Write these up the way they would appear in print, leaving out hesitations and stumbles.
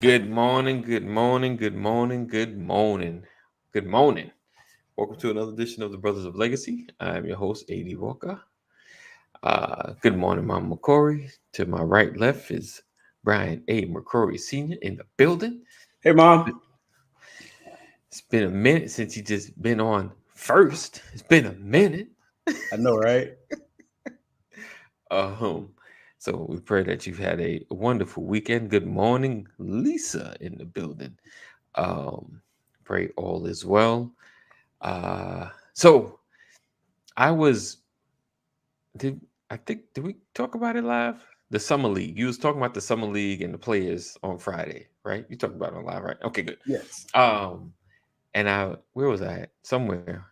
Good morning, good morning, good morning, good morning, good morning. Welcome to another edition of the Brothers of Legacy. I'm your host, A.D. Walker. Good morning, Mama McCory. To my right, left is Brian A. McCrory Sr. in the building. Hey, Mom. It's been a minute since you just been on first. It's been a minute. I know, right? Um, so we pray that you've had a wonderful weekend. Good morning, Lisa in the building. Um, Pray all is well. So I was did I think did we talk about it live? The summer league. You was talking about the summer league and the players on Friday, right? You talked about it on live, right? Okay, good. Yes. And I where was I at? Somewhere,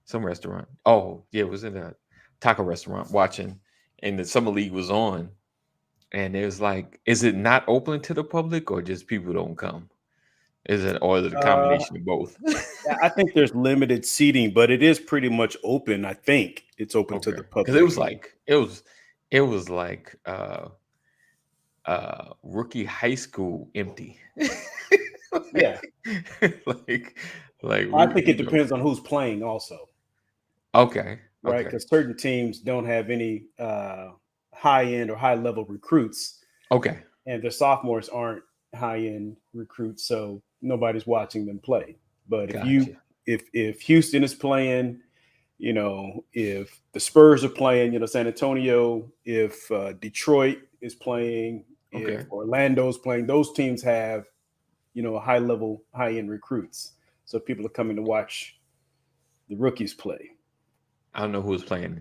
some restaurant. Oh, yeah, it was in a taco restaurant watching, and the summer league was on, and it was like, is it not open to the public or just people don't come? Is it or is it a Uh, combination of both? I think there's limited seating, but it is pretty much open. I think it's open to Okay, the because it public. was like it was like rookie high school empty. Yeah. like like I we think it depends on who's playing, also, okay, right? okay, Because certain teams don't have any high end or high level recruits, okay, and their sophomores aren't high end recruits, so nobody's watching them play. But gotcha. if Houston is playing, if the Spurs are playing, San Antonio, if Detroit is playing, if Okay, Orlando's playing, those teams have, high level, high end recruits. So people are coming to watch the rookies play. I don't know who was playing.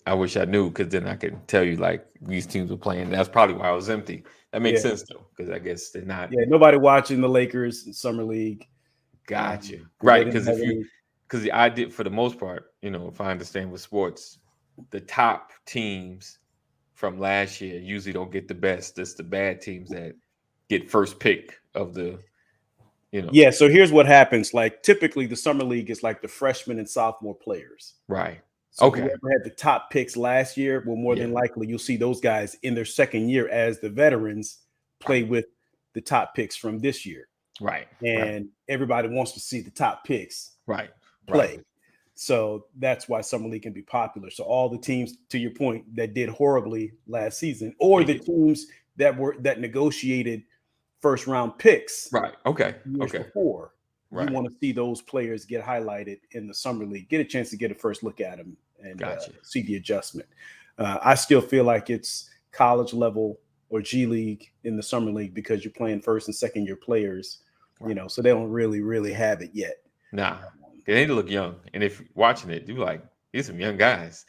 I wish I knew because then I could tell you like these teams were playing. That's probably why I was empty. That makes Yeah. sense though because I guess they're not. Yeah. Nobody watching the Lakers in summer league. Gotcha. Because they Right. didn't Because have if you, any. because I did for the most part, if I understand with sports, the top teams from last year usually don't get the best. It's the bad teams that get first pick of the, you know, Yeah. So here's what happens. Like typically the summer league is like the freshman and sophomore players. right. So Okay. whoever had the top picks last year, well, more Yeah. than likely you'll see those guys in their second year as the veterans play Right. with the top picks from this year. Right. Right. And everybody wants to see the top picks Right. Right. play. So that's why summer league can be popular. So all the teams, to your point, that did horribly last season, or Make the it. teams that negotiated first round picks Right. Okay. years Okay. before, you Right. want to see those players get highlighted in the summer league, get a chance to get a first look at them and Gotcha. see the adjustment. I still feel like it's college level or G League in the summer league because you're playing first and second year players, Right. so they don't really have it yet. Nah. They need to look young. And if watching it, you like, these some young guys.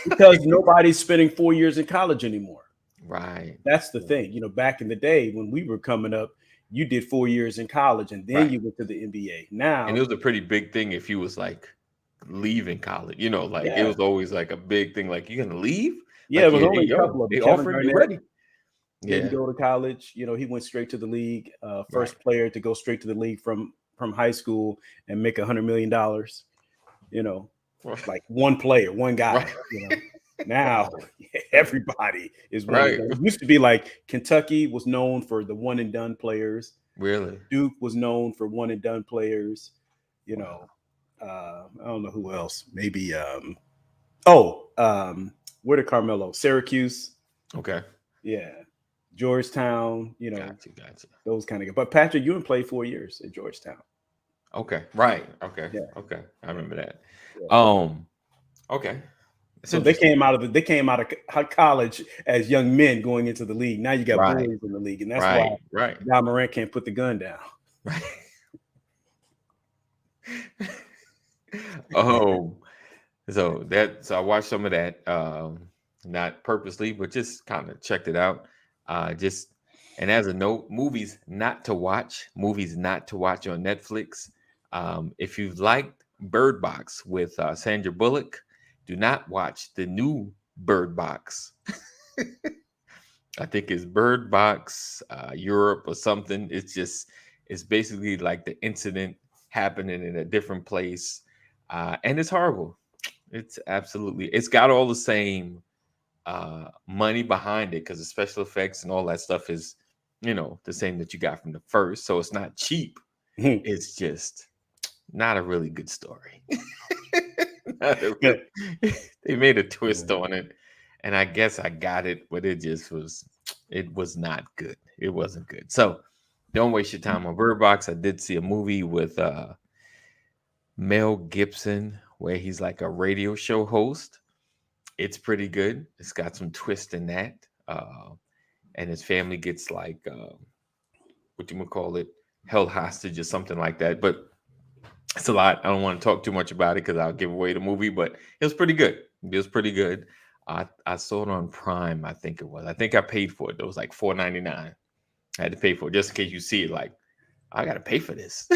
Because nobody's spending 4 years in college anymore. Right. That's the thing. Back in the day when we were coming up, you did 4 years in college and then Right. you went to the NBA. And it Now, was a pretty big thing if you was like leaving college. Like it yeah, was always like a big thing. Like you gonna leave? yeah, Like it was yeah, only a couple of them. they Kevin offering, you Garnett ready? didn't Yeah. go to college. He went straight to the league. Right. First player to go straight to the league from high school and make $100 million. You know, like one player, one Right. guy. Now everybody is one and Right. done. It used to be like Kentucky was known for the one and done players. Really? Duke was known for one and done players. You Wow. know, I don't know who else. Maybe oh, where did Carmelo? Syracuse. Okay. Yeah. Georgetown, Gotcha. Gotcha. those kind of guys. But Patrick Ewing played 4 years at Georgetown. Okay. Right. Okay. Yeah. Okay. I remember that. Yeah. Okay. It's So they interesting. came out of college as young men going into the league. Now you got Right. boys in the league, and that's why Right. Right. John Morant can't put the gun down. Right. Oh, so I watched some of that, not purposely, but just kind of checked it out. Just and as a note, movies not to watch on Netflix. If you liked Bird Box with Sandra Bullock, do not watch the new Bird Box. I think it's Bird Box Europe or something. It's basically like the incident happening in a different place, and it's horrible. It's got all the same money behind it because the special effects and all that stuff is the same that you got from the first. So it's not cheap. Mhm. It's just not a really good story. Not a they made a twist on it, and I guess I got it, but it was not good. It wasn't good. So don't waste your time on Bird Box. I did see a movie with Mel Gibson where he's like a radio show host. It's pretty good. It's got some twist in that. And his family gets like what you would call it, held hostage or something like that. But it's a lot. I don't want to talk too much about it because I'll give away the movie, but it was pretty good. It was pretty good. I saw it on Prime, I think it was. I think I paid for it. It was like $4.99. I had to pay for it just in case you see it. Like, I got to pay for this.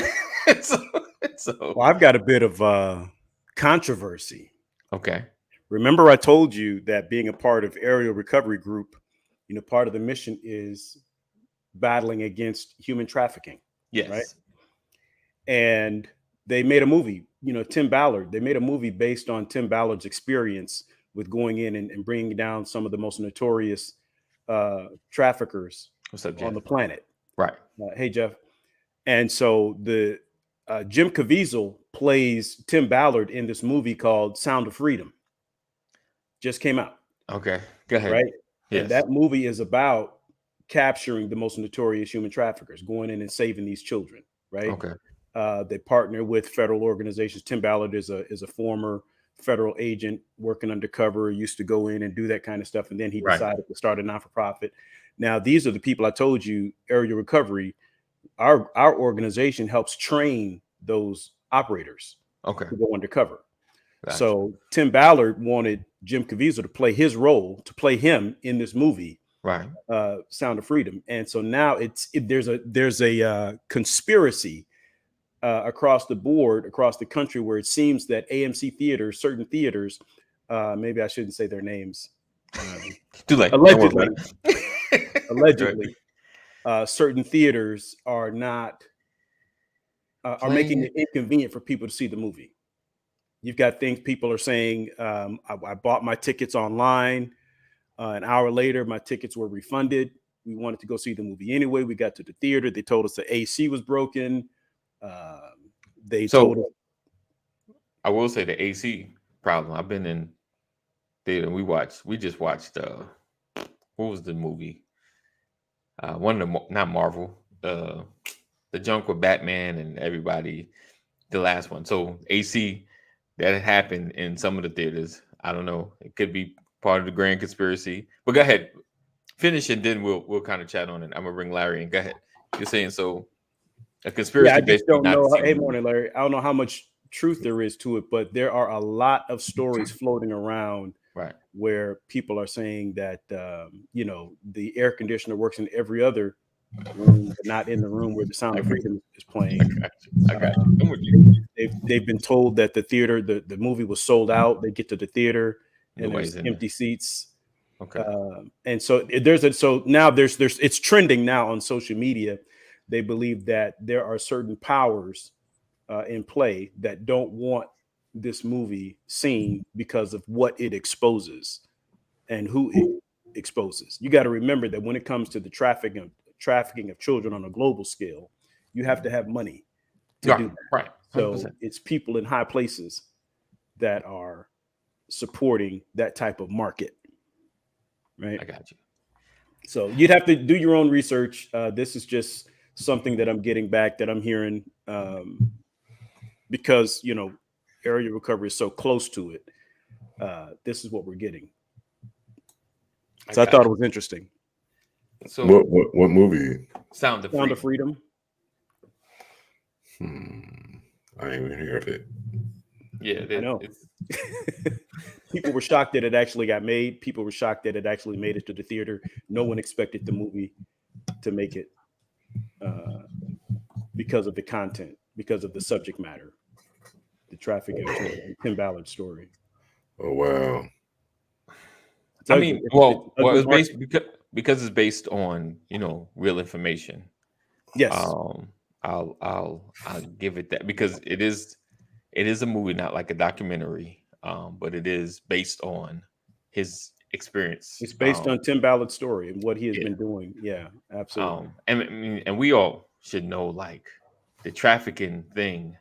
so, Well, I've got a bit of controversy. okay. Remember, I told you that being a part of Aerial Recovery Group, part of the mission is battling against human trafficking. Yes. Right. And they made a movie, Tim Ballard. They made a movie based on Tim Ballard's experience with going in and bringing down some of the most notorious traffickers What's up, Jeff? on the planet. Right. Hey, Jeff. And so the Jim Caviezel plays Tim Ballard in this movie called Sound of Freedom. Just came out. Okay. Go ahead. Right. Yes. And that movie is about capturing the most notorious human traffickers, going in and saving these children. Right. Okay. They partner with federal organizations. Tim Ballard is a former federal agent working undercover, used to go in and do that kind of stuff. And then he decided to start a non-for-profit. Now, these are the people I told you, Aerial Recovery. Our organization helps train those operators to go undercover. Gotcha. So Tim Ballard wanted Jim Caviezel to play his role, to play him in this movie, right? Sound of Freedom. And so now there's a conspiracy across the board, across the country, where it seems that AMC theaters, certain theaters, maybe I shouldn't say their names. Too late. Allegedly, certain theaters are not are making it inconvenient for people to see the movie. You've got people are saying, I bought my tickets online. An hour later, my tickets were refunded. We wanted to go see the movie anyway. We got to the theater. They told us the AC was broken. Told us. I will say the AC problem. I've been in theater. We just watched what was the movie? One of the, not Marvel, the junk with Batman and everybody, the last one. So AC, that happened in some of the theaters. I don't know. It could be part of the grand conspiracy. But go ahead, finish, and then we'll kind of chat on it. I'm gonna bring Larry in. Go ahead. You're saying so. A conspiracy. Yeah, I just don't know. Hey, morning, Larry. I don't know how much truth there is to it, but there are a lot of stories floating around, right, where people are saying that the air conditioner works in every other room, but not in the room where the Sound of Freedom is playing. I got you. They've been told that the theater, the movie was sold out. They get to the theater and there's empty seats. Okay. And so now there's it's trending now on social media. They believe that there are certain powers in play that don't want this movie seen because of what it exposes and who it exposes. You got to remember that when it comes to the trafficking of children on a global scale, you have to have money to do that. Right. 100%. So it's people in high places that are supporting that type of market. Right. I got you. So you'd have to do your own research. This is just something that I'm getting back, that I'm hearing, because Aerial Recovery is so close to it. This is what we're getting. So I thought it was interesting. So what movie? Sound of Freedom. I ain't even hear of it. Yeah, I know. People were shocked that it actually got made. People were shocked that it actually made it to the theater. No one expected the movie to make it because of the content, because of the subject matter, the trafficking of Tim Ballard's story. Oh, wow. I mean, it's based because it's based on real information. Yes. I'll give it that, because it is a movie, not like a documentary, but it is based on his experience. It's based on Tim Ballard's story and what he has Yeah. been doing. Yeah, absolutely. And we all should know, like, the trafficking thing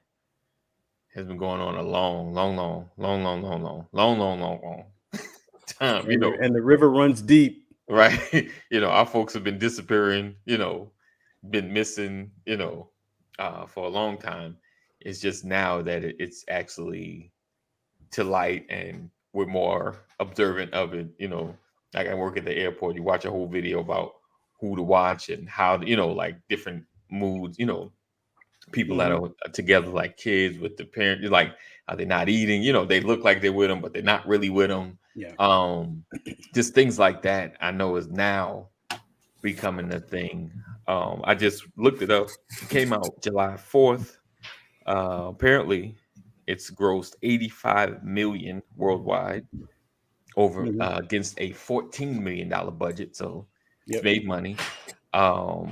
has been going on a long time, And the river runs deep. right? Our folks have been disappearing, been missing, for a long time. It's just now that it's actually to light, and we're more observant of it. Like, I work at the airport, you watch a whole video about who to watch and how, like, different moods, people that are together, like kids with the parents, like, are they not eating? They look like they're with them, but they're not really with them. Yeah. Just things like that, I know, is now becoming a thing. I just looked it up. It came out July 4th. Apparently, it's grossed 85 million worldwide over against a $14 million budget. So it's made money. I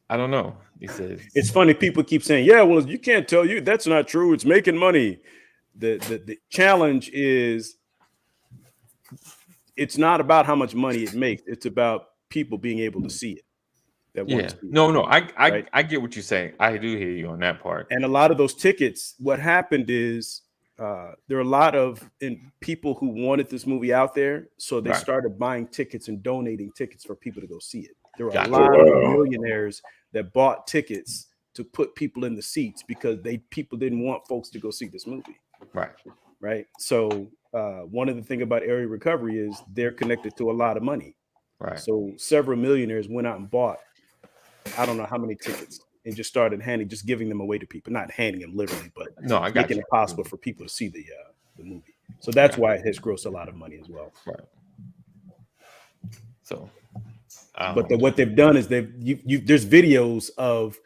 don't know. He says it's funny. People keep saying, "Yeah, well, you can't tell you that's not true. It's making money." The challenge is, it's not about how much money it makes. It's about people being able to see it. No, I get what you're saying. I do hear you on that part. And a lot of those tickets, what happened is there are a lot of people who wanted this movie out there, so they started buying tickets and donating tickets for people to go see it. There were a lot of millionaires that bought tickets to put people in the seats because people didn't want folks to go see this movie. Right. So one of the things about Area Recovery is they're connected to a lot of money. Right. So several millionaires went out and bought, I don't know how many tickets, and just started giving them away to people. Not handing them literally, but making it possible for people to see the movie. So that's why it has grossed a lot of money as well. Right. So, but what they've done is there's videos of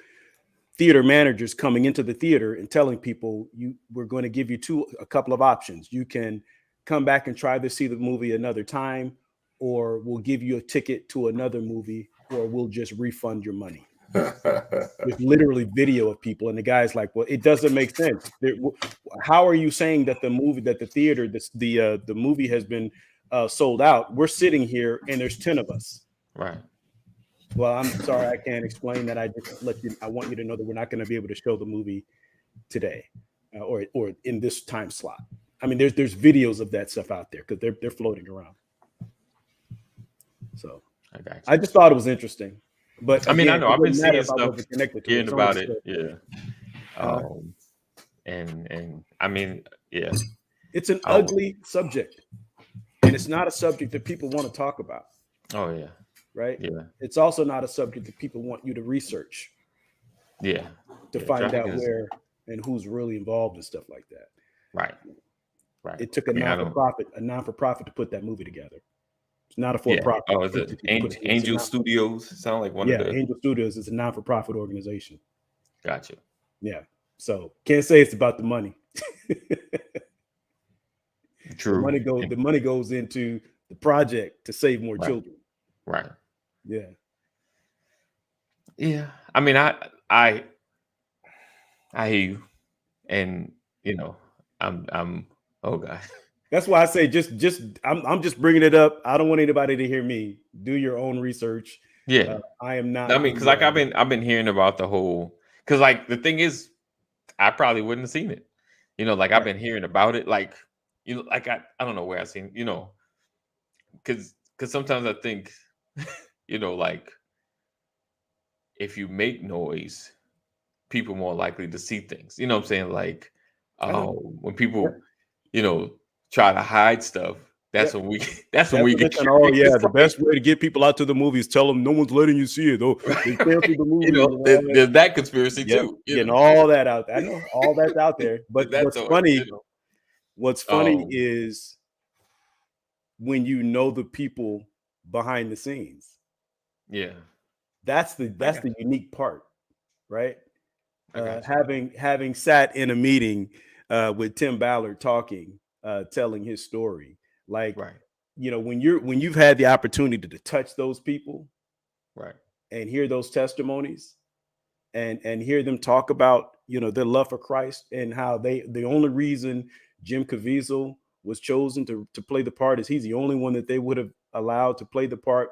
theater managers coming into the theater and telling people, we're going to give you a couple of options. You can come back and try to see the movie another time, or we'll give you a ticket to another movie, or we'll just refund your money. There's literally video of people, and the guy's like, well, it doesn't make sense. How are you saying that the movie has been sold out? We're sitting here and there's 10 of us. Right. Well, I'm sorry, I can't explain that. I want you to know that we're not going to be able to show the movie today, or in this time slot. I mean, there's videos of that stuff out there because they're floating around. So I just thought it was interesting. But I mean, I know I've been seeing stuff, hearing about it. Yeah. And I mean, yeah, it's an ugly subject, and it's not a subject that people want to talk about. Oh yeah. Right. Yeah. It's also not a subject that people want you to research. Yeah. To find out where and who's really involved and stuff like that. Right. Right. It took a non-for-profit to put that movie together. It's not a for-profit. Oh, is it Angel Studios? Sound like one of the... Angel Studios is a non-for-profit organization. Gotcha. Yeah. So can't say it's about the money. True. The money goes into the project to save more children. Right. Yeah. Yeah. I mean, I hear you, and I'm oh god. That's why I say I'm just bringing it up. I don't want anybody to hear me. Do your own research. Yeah. I am not. I mean, because like I've been hearing about the whole. Because like the thing is, I probably wouldn't have seen it. Like I've been hearing about it. Like like I don't know where I seen. Because sometimes I think, like if you make noise, people more likely to see things. You know what I'm saying? Like when people, try to hide stuff, that's when we get. The best way to get people out to the movie is tell them no one's letting you see it though. The movie, there's that conspiracy too. Getting all that out there. I know all that's out there. But what's funny is when the people behind the scenes. Yeah. That's the unique part, right? Having sat in a meeting with Tim Ballard talking, telling his story, like when you've had the opportunity to touch those people, right, and hear those testimonies, and hear them talk about their love for Christ and how the only reason Jim Caviezel was chosen to play the part? Is he's the only one that they would have allowed to play the part,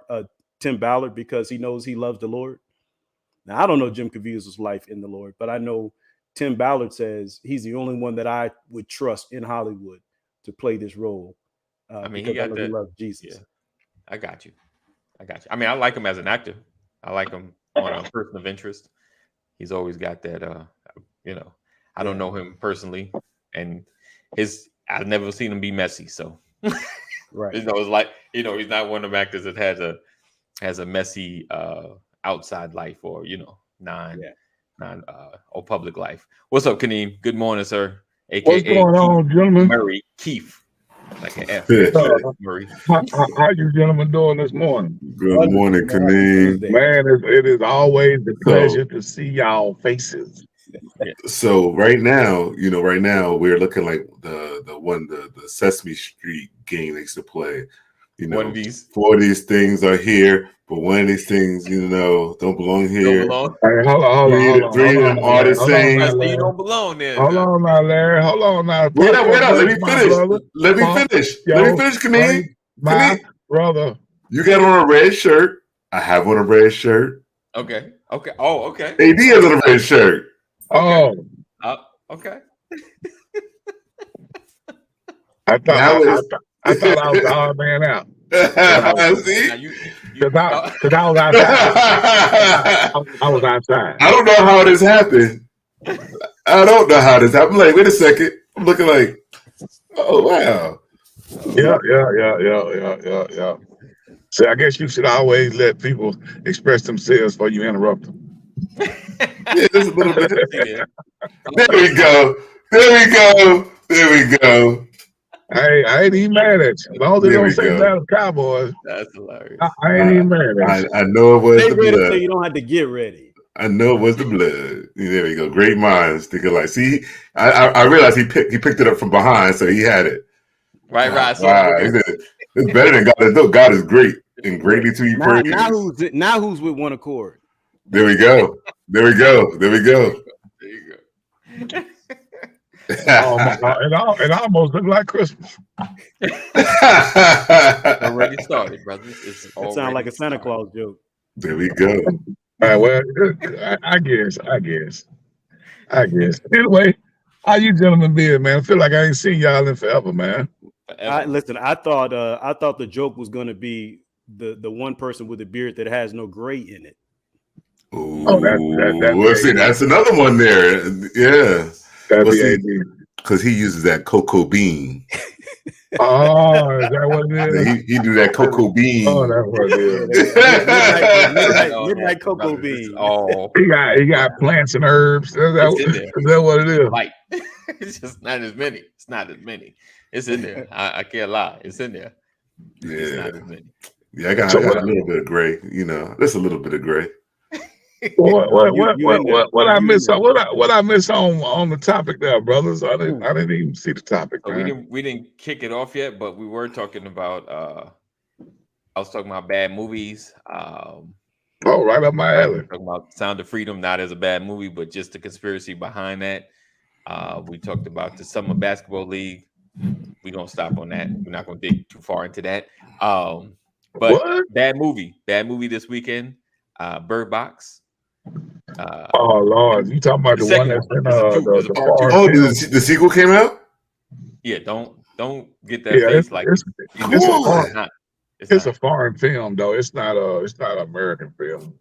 Tim Ballard, because he knows he loves the Lord? Now, I don't know Jim Caviezel's life in the Lord, but I know Tim Ballard says he's the only one that I would trust in Hollywood to play this role. I mean, because I know he loves Jesus. Yeah, I got you. I mean, I like him as an actor. I like him on a person of interest. He's always got that, I don't know him personally, and I've never seen him be messy. So, right. It's like, he's not one of them actors that has a messy outside life or, or public life. What's up, Kaneem? Good morning, sir. AKA What's going on, gentlemen? Murray Keith. Like an F. Murray. How you gentlemen doing this morning? Good morning, Kaneem. Man, it is always a pleasure to see y'all faces. So right now we're looking like the Sesame Street game they used to play. One of these 4 of these things are here, but one of these things, don't belong here. Hey, hold on. Three of them are the same. You don't belong there. Hold on now, Larry. Hold on now. Wait up. Let me finish. Let me finish, Kaneem. My brother. You got on a red shirt. I have on a red shirt. Okay. Oh, okay. AD has on a red shirt. Oh. Okay. I thought I was the odd man out. See? Because I was outside. I was outside. I don't know how this happened. I'm like, wait a second. I'm looking like, oh, wow. Yeah. So I guess you should always let people express themselves before you interrupt them. Yeah, just a little bit. Yeah. There we go. Hey, I ain't even mad at you. As long as they don't say that of Cowboys. That's hilarious. I ain't even mad at you. I know it was They the ready blood. so you don't have to get ready. I know it was the blood. There we go. Great minds think alike. See, I realized he picked it up from behind, so he had it. Right. Wow. It's better than God. No, God is great and greatly to be praised. Now who's with one accord? There we go. There you go. Oh my God. It almost looked like Christmas. Already started, brother. That sounds like a Santa Claus joke. There we go. All right, well, I guess. Anyway, how you gentlemen been, man? I feel like I ain't seen y'all in forever, man. Listen, I thought the joke was going to be the one person with a beard that has no gray in it. Ooh, that's that's another one there. Yeah. Because he uses that cocoa bean. Oh, is that what it is? He do that cocoa bean. Oh, that's what it is. Midnight cocoa bean. Oh, he got plants and herbs. Is that what it is? Like, it's just not as many. It's in there. I can't lie. It's in there. Yeah. It's not as many. Yeah, I got a little bit of gray. Just a little bit of gray. What I miss on the topic there, brothers? I didn't even see the topic. We didn't kick it off yet, but we were talking about. I was talking about bad movies. Right up my alley. Talking about Sound of Freedom, not as a bad movie, but just the conspiracy behind that. We talked about the Summer Basketball League. We're gonna stop on that. We're not gonna dig too far into that. But what? Bad movie this weekend. Bird Box. Oh Lord, you talking about the one that's in the sequel came out? Yeah, don't get that face like it's a foreign film though. It's not an American film.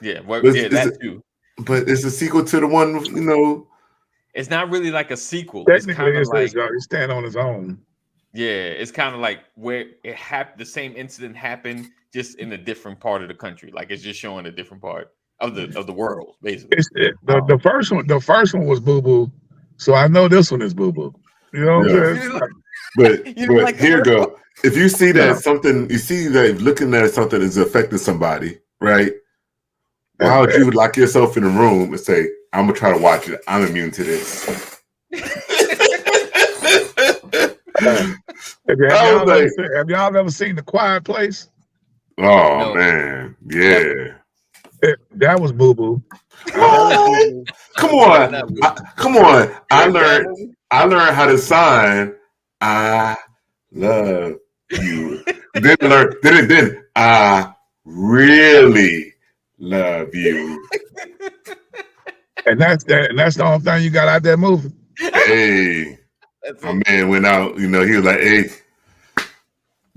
Yeah, that too. But it's a sequel to the one, It's not really like a sequel. Technically, it's stand on its own. Yeah, it's kind of like where the same incident happened, just in a different part of the country. Like it's just showing a different part of the world, basically. The first one was Boo Boo, so I know this one is Boo Boo. You know what I'm saying? But here you go. If you see that you see that looking at something is affecting somebody, right? Why would you lock yourself in a room and say, "I'm gonna try to watch it. I'm immune to this." Have y'all ever seen The Quiet Place? Oh no. Man, yeah. That was Boo Boo. Come on. I learned how to sign I love you. Then I really love you. And that's the only thing you got out that movie. Hey, That's my it. man went out. You know, he was like, hey.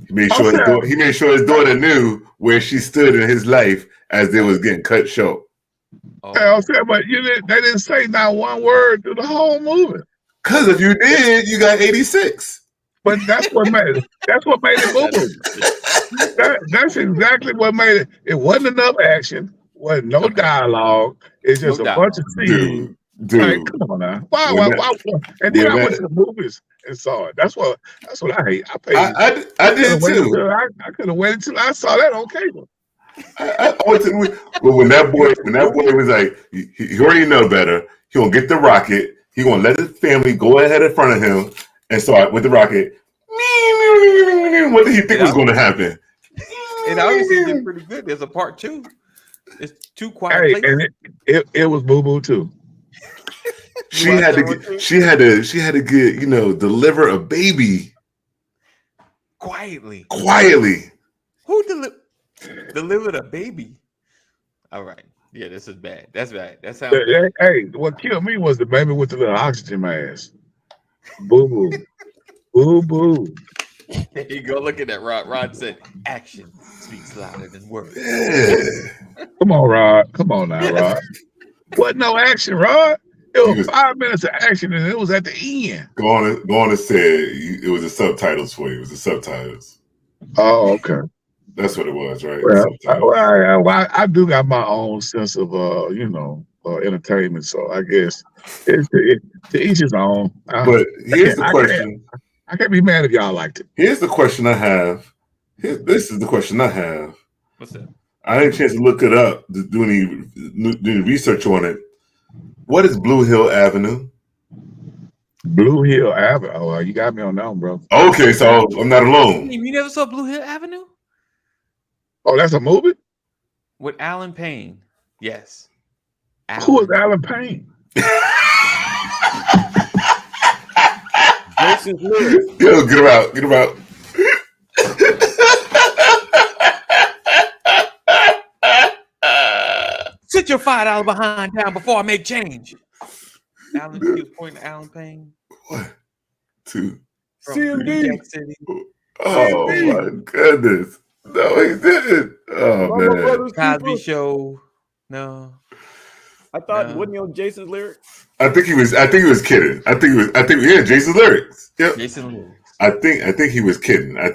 He made sure Okay. his daughter knew where she stood in his life as they was getting cut short. Oh, I'm saying, but they didn't say not one word through the whole movie. Cause if you did, you got 86. But that's what made it. That's what made it boo boo. That's exactly what made it. It wasn't enough action. Wasn't no Okay. dialogue. It's No just a bunch of scenes. Like, Dude. come on now. Why? When And then I when went to the movies and saw it. That's what I hate. I paid. I did too. I could have waited till I saw that on cable. I went to but when that boy was like, he already know better. He gonna get the rocket. He gonna let his family go ahead in front of him and start with the rocket. What did he think was going to happen? it obviously did pretty good. There's a part 2. It's 2 quiet Hey, places. and it was boo boo too. She had to get deliver a baby quietly. Who Delivered a baby? All right. Yeah, this is bad. That's bad. That sounds bad. Hey, what killed me was the baby with the little oxygen mask. Boo boo, boo boo. There you go. Look at that. Rod said, "Action speaks louder than words." Yeah. Come on, Rod. Come on now, Rod. Wasn't no action, Rod. It was 5 minutes of action, and it was at the end. Go on and say it was the subtitles for you. It was the subtitles. Oh, okay. That's what it was, right? Well, I do got my own sense of entertainment, so I guess it's to each his own. But here's the question. I can't be mad if y'all liked it. Here's the question I have. This is the question I have. What's that? I didn't chance to look it up, to do any research on it. What is Blue Hill Avenue? Blue Hill Avenue. Oh, you got me on that one, bro. Okay, so I'm not alone. You never saw Blue Hill Avenue? Oh, that's a movie? With Alan Payne. Yes. Who is Alan Payne? Jason's lyrics. Yo, get him out. Sit your $5 behind down before I make change. Alan, he was pointing to Alan Payne. What? Two. From New Jack City. Oh my goodness. No, he didn't. Oh man. Cosby Show. No. I thought wasn't he on Jason's lyrics? I think he was kidding. Yeah, Jason's lyrics. Yep. Jason Lyrics. I think he was kidding. I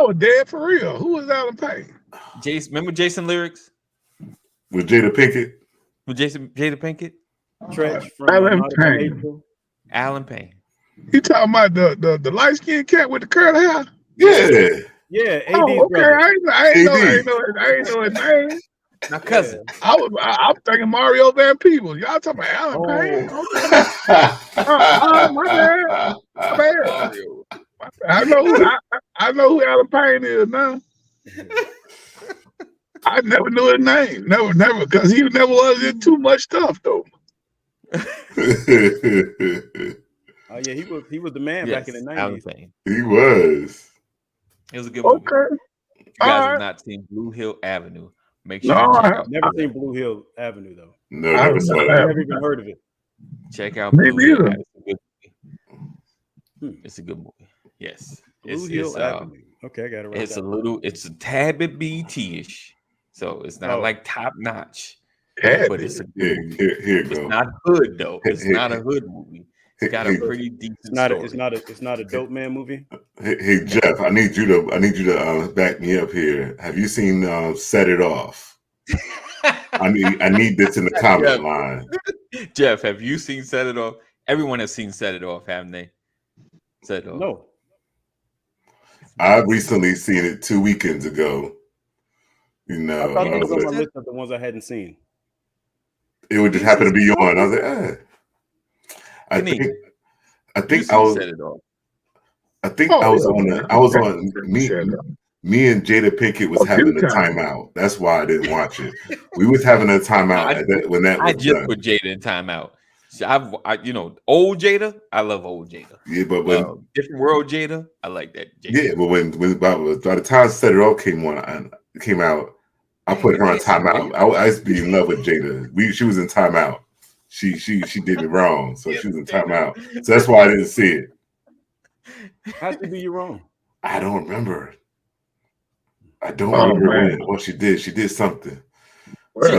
was dead for real. Who was Alan Payne? Remember Jason Lyrics? With Jada Pinkett? With Jada Pinkett? Trench from Alan Payne. Alan Payne. You talking about the light skinned cat with the curly hair? Yeah. Yeah, AD okay. brother. I ain't know his name. My cousin. I'm thinking Mario Van Peebles. Y'all talking about Alan Payne? Okay. My bad. I know who Alan Payne is now. I never knew his name. Never, because he never was in too much stuff though. Oh yeah, he was the man back in the 90s. He was. It was a good movie. Okay. If you guys have not seen Blue Hill Avenue, make sure you check out. Never seen Blue Hill Avenue though. No, never saw that. I've never even heard of it. Check out Me Blue Hill neither. Avenue. It's a good movie. Yes. Blue Hill Avenue. Okay, I got it right. It's a tad bit BT-ish. So it's not like top notch. Yeah, but it's a good movie. Here It's go. not hood though. It's not a hood movie. It's got a pretty decent story. It's not a dope man movie. Hey Jeff, I need you to back me up here. Have you seen Set It Off? I need this in the comment line. Jeff, have you seen Set It Off? Everyone has seen Set It Off, haven't they? Set It Off. No. I recently seen it 2 weekends ago. You know, I thought it was on my list of the ones I hadn't seen. It would just happen to be on. I was like, I think I was. Set It Off. I think I was on. Me and Jada Pinkett was having a timeout. That's why I didn't watch it. We was having a timeout when that was I just done. put Jada in timeout. old Jada. I love old Jada. Yeah, but Different World Jada. I like that. Jada. Yeah, but when by the time Set It Off came out, I put her on timeout. I used to be in love with Jada. She was in timeout. She did me wrong, so she was in timeout. So that's why I didn't see it. How did you wrong? I don't remember. I don't remember what she did. She did something. But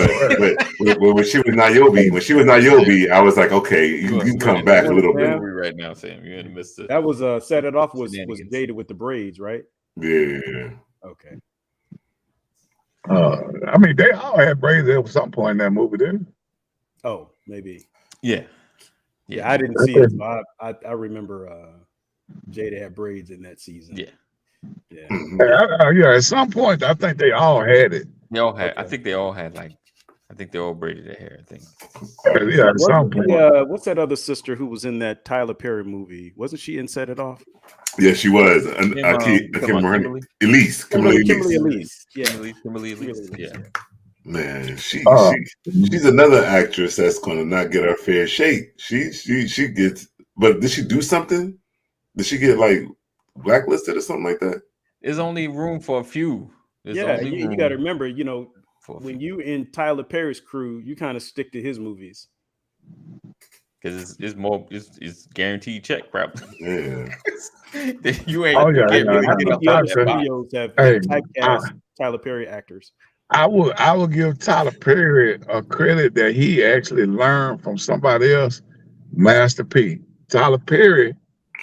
when she was Niobe, I was like, okay, you can come back a little bit. Right now, Sam, you're in the midst of that was Set It Off was Jada with the braids, right? Yeah. Okay. I mean, they all had braids at some point in that movie, didn't they? Oh, maybe. Yeah. I didn't see it. So I remember Jada had braids in that season. Yeah. Yeah. At some point, I think they all had it. They all had. Okay. I think they all had I think they all braided their hair. I think. Yeah. At some point. What's that other sister who was in that Tyler Perry movie? Wasn't she in Set It Off? Yeah, she was. I can't remember. Elise. Kimberly Elise. Yeah. Kimberly Elise. Yeah. Man, she's another actress that's gonna not get her fair shake. She gets. But did she do something? Did she get blacklisted or something like that? There's only room for a few. You got to remember, when you in Tyler Perry's crew, you kind of stick to his movies because it's guaranteed check, probably. Yeah. You ain't. Oh yeah. Studios have typecast Tyler Perry actors. I will give Tyler Perry a credit that he actually learned from somebody else, Master P. Tyler Perry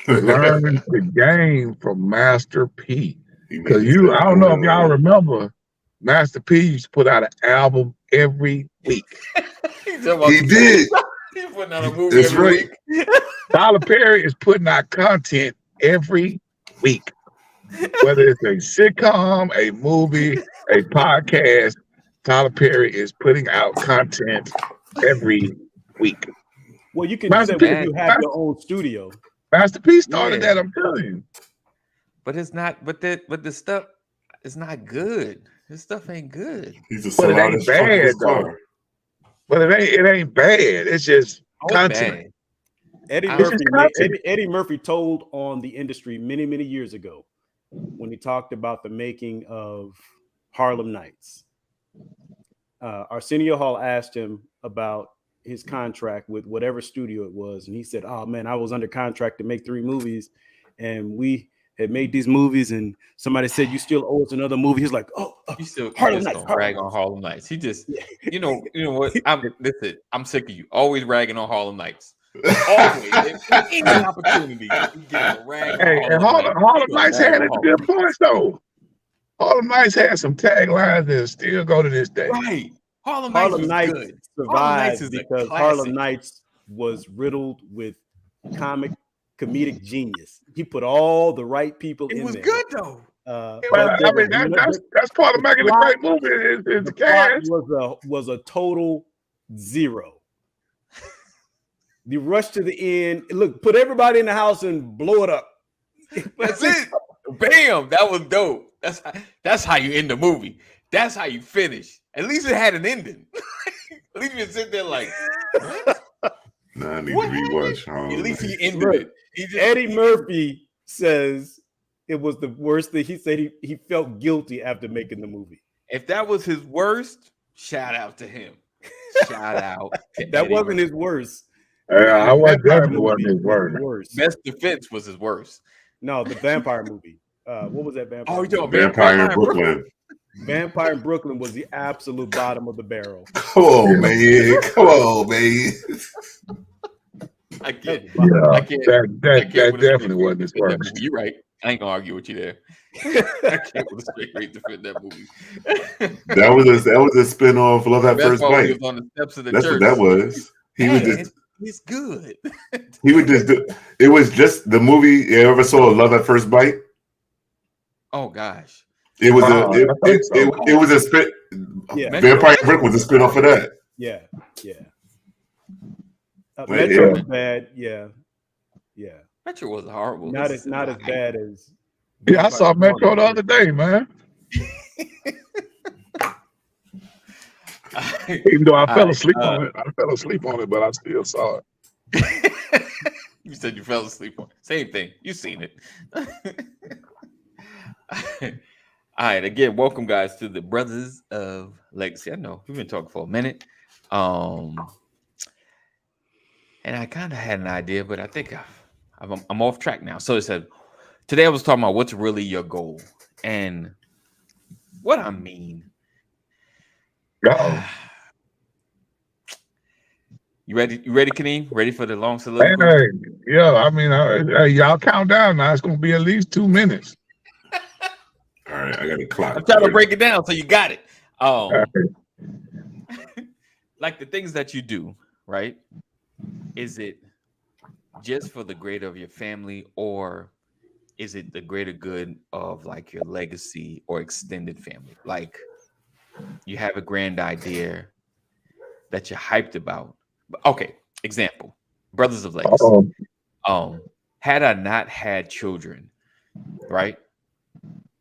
learned the game from Master P. Because I don't know if y'all remember, Master P used to put out an album every week. He did. He's putting out a movie That's every right. week. Tyler Perry is putting out content every week. Whether it's a sitcom, a movie, a podcast, Tyler Perry is putting out content every week. Well, you can do that when you have your own studio. Master P started that, I'm telling you. But it's not. But the stuff is not good. This stuff ain't good. But it ain't bad though. But it ain't bad. It's just content. Eddie Murphy told on the industry many, many years ago when he talked about the making of Harlem Nights. Arsenio Hall asked him about his contract with whatever studio it was, and he said, "Oh man, I was under contract to make 3 movies, and we had made these movies, and somebody said you still owe us another movie." He's like, "Oh, you still Harlem Nights, rag on Harlem Nights." He just, you know what? I'm sick of you. Always ragging on Harlem Nights. Always, any opportunity, you get a rag. Hey, and Harlem Nights had a good point though. Harlem Nights had some taglines that still go to this day. Right. Harlem Nights good. Survived because Harlem Nights was riddled with comedic genius. He put all the right people in there. It was good though. I mean, that's part of making a great movie. Is the cast was a total zero. The rush to the end. Look, put everybody in the house and blow it up. That's it. Bam! That was dope. That's how you end the movie. That's how you finish. At least it had an ending. At least you sit there like, what? Nah, I need to rewatch. At least he ended it. Eddie Murphy says it was the worst thing. He said he felt guilty after making the movie. If that was his worst, shout out to him. Shout out. That wasn't his worst. I definitely wasn't his worst. Best Defense was his worst. No, the vampire movie. What was that vampire? Oh, you're talking Vampire in Brooklyn. Vampire in Brooklyn was the absolute bottom of the barrel. Come on, man. I can't. That definitely wasn't his worst. You're right. I ain't gonna argue with you there. I can't with a straight face defend that movie. that was a spin-off Love at First Bite. He was on the steps of the church. What that was. He's good. He would just do. It was just the movie. You ever saw Love at First Bite? Oh gosh. It was it was a spin. Yeah. Vampire Brick was a spin-off of that. Yeah. Metro was bad. Yeah. Metro was horrible. Not as bad as. Yeah, I saw Metro the other day, man. Even though I fell asleep on it, but I still saw it. You said you fell asleep on it. Same thing. You've seen it. All right. Again, welcome guys to the Brothers of Legacy. I know we've been talking for a minute. And I kind of had an idea, but I think I'm off track now. So it said, today I was talking about what's really your goal. And what I mean. Uh-oh. You ready, Kadeem? Ready for the long soliloquy? Hey, yeah, I mean, y'all count down now. It's going to be at least 2 minutes. All right, I got a clock. I'm trying to break it down so you got it. Right. Like the things that you do, right? Is it just for the greater of your family, or is it the greater good of like your legacy or extended family? Like you have a grand idea that you're hyped about. Okay, example, Brothers of Legacy. Had I not had children, right,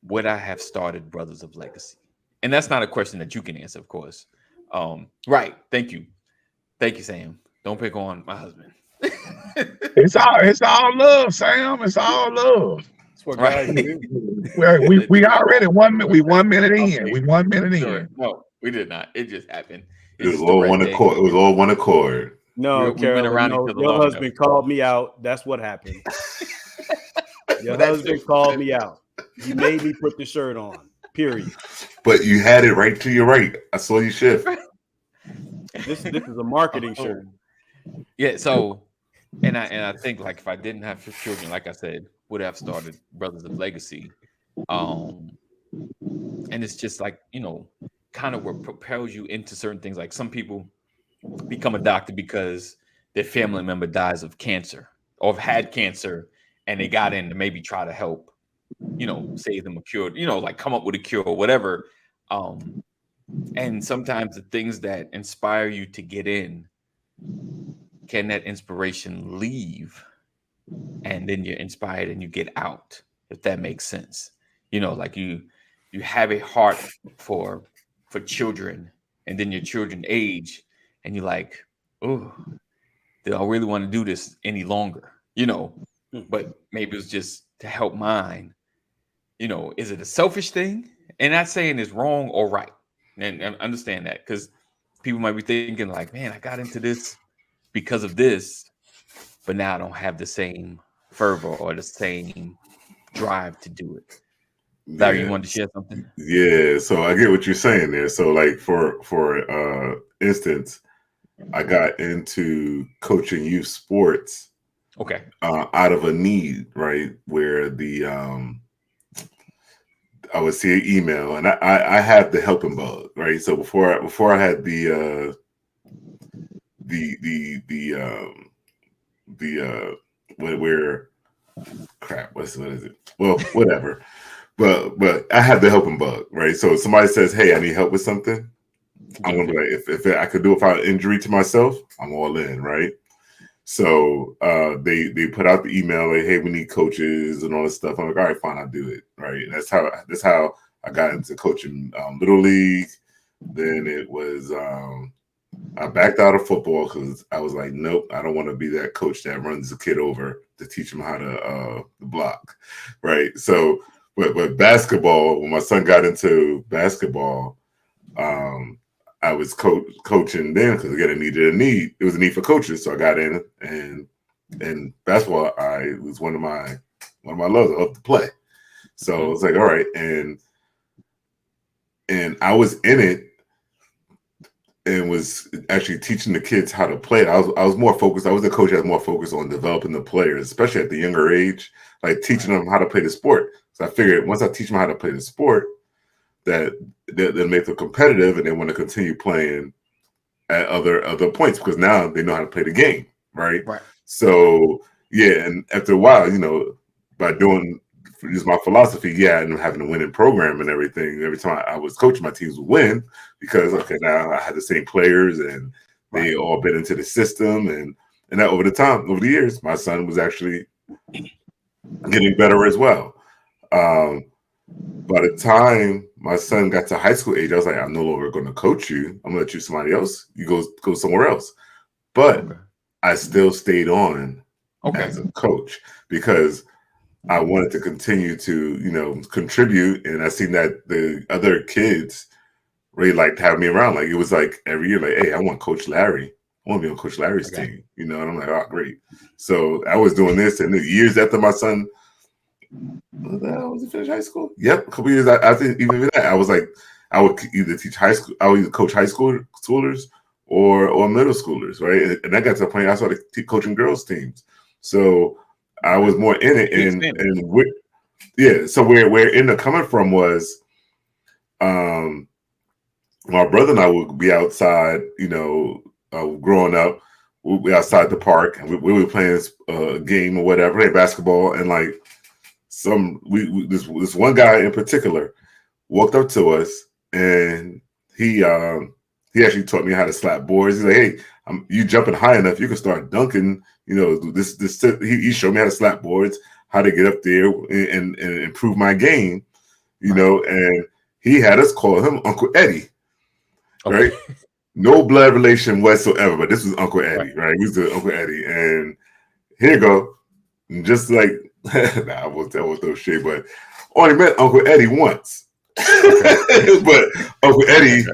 would I have started Brothers of Legacy? And that's not a question that you can answer, of course. Right. Thank you, Sam. Don't pick on my husband. It's all love, Sam. It's all love. That's what Right. guys do. We already 1 minute. We 1 minute in. We 1 minute Sure. in. No, we did not. It just happened. It was all one accord. It was all one accord. No, We went Carolyn, around no, each other your long husband enough. called me out. That's what happened. Your That's husband it. called me out. He made me put the shirt on. Period. But you had it right to your right. I saw you shift. This is a marketing shirt. Yeah. So, and I think like if I didn't have children, like I said, would have started Brothers of Legacy. And it's just like, kind of what propels you into certain things. Like some people become a doctor because their family member dies of cancer or have had cancer, and they got in to maybe try to help, save them a cure, like come up with a cure or whatever. And sometimes the things that inspire you to get in, can that inspiration leave? And then you're inspired and you get out, if that makes sense. Like you have a heart for children, and then your children age, and you're like, oh, do I really want to do this any longer? But maybe it's just to help mine. Is it a selfish thing? And not saying it's wrong or right. And understand that, because people might be thinking like, man, I got into this because of this, but now I don't have the same fervor or the same drive to do it. Larry, you wanted to share something? Yeah, so I get what you're saying there. So like for instance, I got into coaching youth sports Okay. out of a need, right? Where I would see an email, and I have the helping bug, right? So before I had the where crap, what is it? Well, whatever. But I have the helping bug, right? So if somebody says, "Hey, I need help with something," I'm gonna be like, if I could do it without injury to myself, I'm all in, right? So they put out the email like, "Hey, we need coaches and all this stuff." I'm like, "All right, fine, I'll do it." Right? And that's how I got into coaching Little League. Then it was I backed out of football because I was like, nope, I don't want to be that coach that runs the kid over to teach him how to block, right? So, but basketball, when my son got into basketball, I was coaching then because again, it was a need for coaches, so I got in, and basketball, it was one of my loves. I love to play, so it's like, all right, and I was in it. And was actually teaching the kids how to play. I was more focused. I was the coach that was more focused on developing the players, especially at the younger age, like teaching them how to play the sport. So I figured once I teach them how to play the sport, that they'll make them competitive and they want to continue playing at other points because now they know how to play the game, right? Right. So yeah, and after a while, by doing just my philosophy, I ended up having a winning program and everything. Every time I was coaching, my teams would win because now I had the same players and they all been into the system, and that over the years, my son was actually getting better as well. By the time my son got to high school age, I was like, I'm no longer going to coach you. I'm going to let you somebody else. You go somewhere else. But I still stayed on Okay. as a coach because I wanted to continue to, contribute. And I seen that the other kids really liked having me around. Like it was like every year, like, hey, I want Coach Larry. I want to be on Coach Larry's team, and I'm like, oh, great. So I was doing this, and years after my son was he finish high school? Yep, a couple years. I think even that, I was like, I would either teach high school, I would either coach high schoolers or middle schoolers, right? And I got to the point I started coaching girls teams. So I was more in it, so where in the coming from was, my brother and I would be outside, growing up, we'd be outside the park and we were playing a game or whatever, play basketball, and like this one guy in particular walked up to us and he actually taught me how to slap boards. He's like, hey, you jumping high enough, you can start dunking. He showed me how to slap boards, how to get up there and improve my game, and he had us call him Uncle Eddie. Right, no blood relation whatsoever, but this was Uncle Eddie, right? He was the Uncle Eddie, and here you go, just like I won't no shit, but only met Uncle Eddie once. But Uncle Eddie,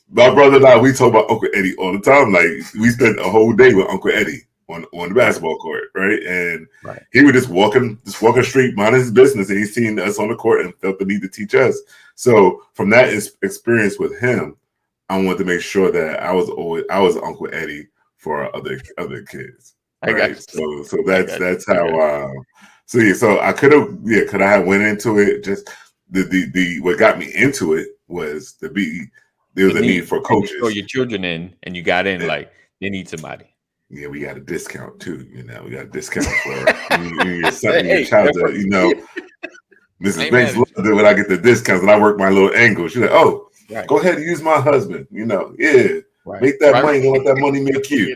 my brother and I, we talk about Uncle Eddie all the time. Like we spent a whole day with Uncle Eddie on the basketball court, right? And he was just walking street, minding his business, and he seen us on the court and felt the need to teach us. So from that experience with him, I wanted to make sure that I was Uncle Eddie for other kids. Right? I got you. So that's how. So I could have went into it. Just the what got me into it was there was a need for coaches. You throw your children in, and you got in like they need somebody. Yeah, we got a discount too. We got a discount for your son, your child. Mrs. Banks loves it when I get the discounts and I work my little angle. She's like, oh. Right. Go ahead and use my husband. Make that money. Don't let that money make you.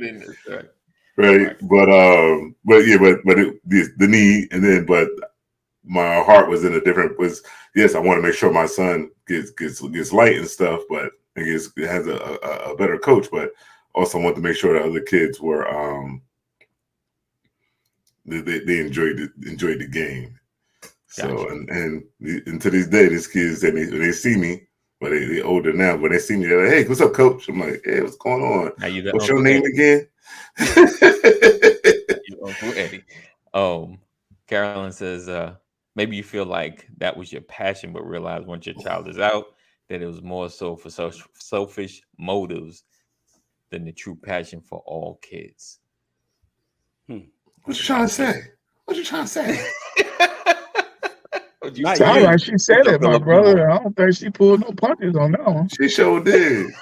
Right. But the need, and then but my heart was in a different. I want to make sure my son gets light and stuff, but it has a better coach. But also want to make sure that other kids were they enjoyed the game. So and to this day, these kids when they see me. But they older now. When they see me, they're like, hey, what's up, coach? I'm like, hey, what's going on? What's your name again? Uncle Eddie. Carolyn says, maybe you feel like that was your passion, but realize once your child is out, that it was more so for selfish motives than the true passion for all kids. What you trying to say? All right, she said it, my brother. I don't think she pulled no punches on that one. She sure did.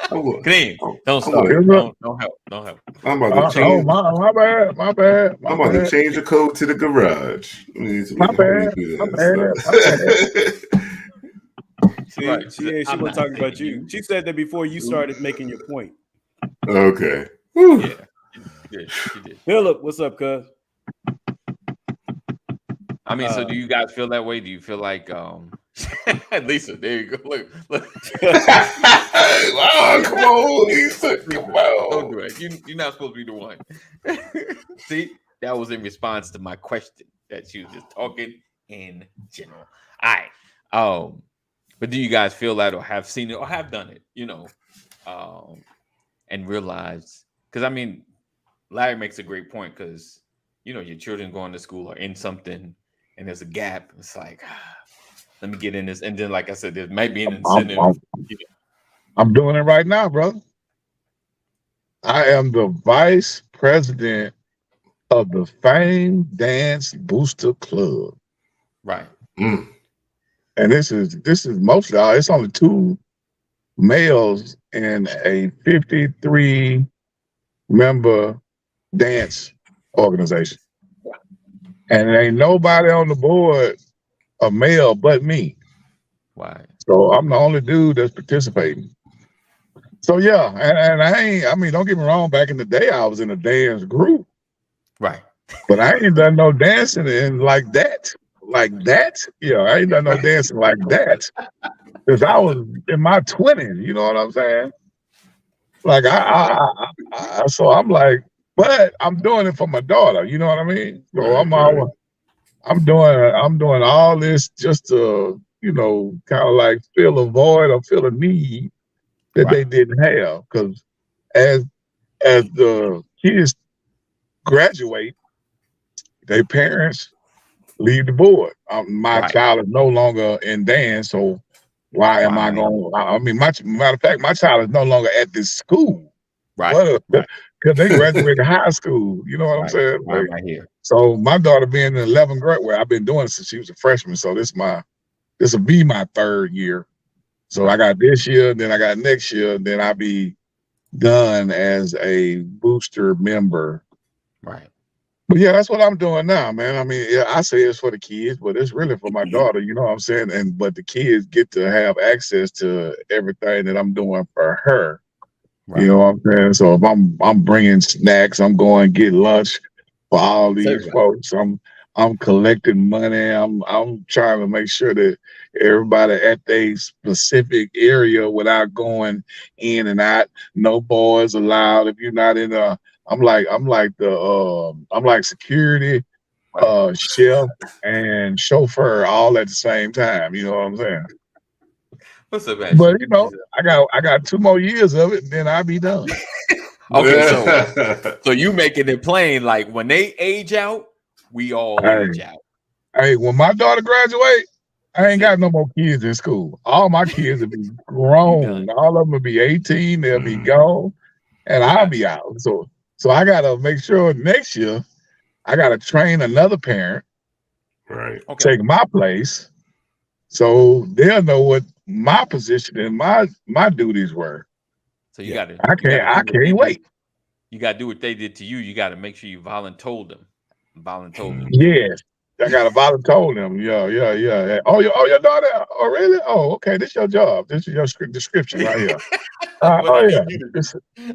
Clean. Don't stop. Don't help. I'm about to change. My bad. I'm about to change the code to the garage. My bad. She was talking about you. She said that before you started making your point. Okay. Yeah. She did. Philip, what's up, cuz? I mean, so do you guys feel that way? Do you feel like Lisa, there you go. Look. Wow, come on, Lisa. Come on. Don't do it. You're not supposed to be the one. See, that was in response to my question that she was just talking in general. All right. But do you guys feel that or have seen it or have done it, and realized, because I mean, Larry makes a great point because your children going to school or in something and there's a gap. It's like, let me get in this. And then, like I said, there might be an incentive. I'm doing it right now, brother. I am the vice president of the Fame Dance Booster Club. Right. Mm. And this is mostly, it's only 2 males in a 53 member dance organization. And there ain't nobody on the board a male but me. Right. So I'm the only dude that's participating. So yeah, and don't get me wrong, back in the day I was in a dance group. Right. But I ain't done no dancing in like that. Yeah, I ain't done no dancing like that. Because I was in my 20s, you know what I'm saying? Like so I'm like, but I'm doing it for my daughter. You know what I mean? So Right. I'm doing all this just to, kind of like fill a void or fill a need that they Right. didn't have. Because as the kids graduate, their parents leave the board. My Right. child is no longer in dance, so why am Why am I I here? going? I mean, matter of fact, my child is no longer at this school. Right. What? Right. Because they graduated high school. You know what I'm Right. saying? Why am I here? So my daughter being in 11th grade, where I've been doing it since she was a freshman. So this will be my 3rd year. So I Right. got this year, then I got next year, then I'll be done as a booster member. Right. But yeah, that's what I'm doing now, man. I mean, yeah, I say it's for the kids, but it's really for my daughter. You know what I'm saying? But the kids get to have access to everything that I'm doing for her. You Right. know what I'm saying? So if I'm bringing snacks, I'm going to get lunch for all these Certainly. folks. I'm collecting money. I'm trying to make sure that everybody at a specific area without going in and out. No boys allowed. If you're not in a, I'm like security, Right. chef, and chauffeur all at the same time. You know what I'm saying? What's up, But Ashley? I got 2 more years of it, and then I'll be done. Okay, so you making it plain like when they age out, we all Hey, age out. hey, when my daughter graduate, I That's ain't it. got no more kids in school. All my kids will be You done. grown. All of them will be 18. They'll be Mhm. gone, and I'll Gotcha. be out. So I gotta make sure next year I gotta train another parent, Right. Okay. take my place, so they'll know what my position and my duties were. So you Yeah. gotta I do what they can't did. wait. You gotta do what they did to you. You gotta make sure you voluntold them. Voluntold them. Yes. I got to volunteer them. Yeah. Oh, your daughter. Oh, really? Oh, okay. This your job. This is your description right here. What I Oh, yeah. need you to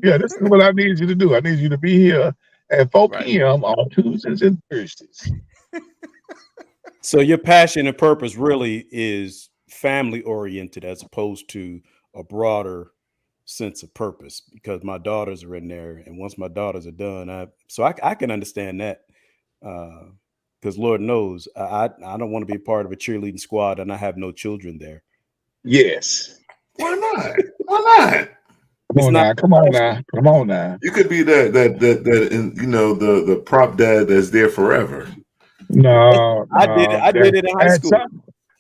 do. This is what I need you to do. I need you to be here at 4 Right. p.m. on Tuesdays and Thursdays. So your passion and purpose really is family oriented as opposed to a broader sense of purpose, because my daughters are in there, and once my daughters are done, I can understand that, because Lord knows I don't want to be a part of a cheerleading squad and I have no children there. Yes. Why not? Why not? Come It's on not now. Come on now. Come on now. You could be that the prop dad that's there forever. No, I did it. no. I did it in high school.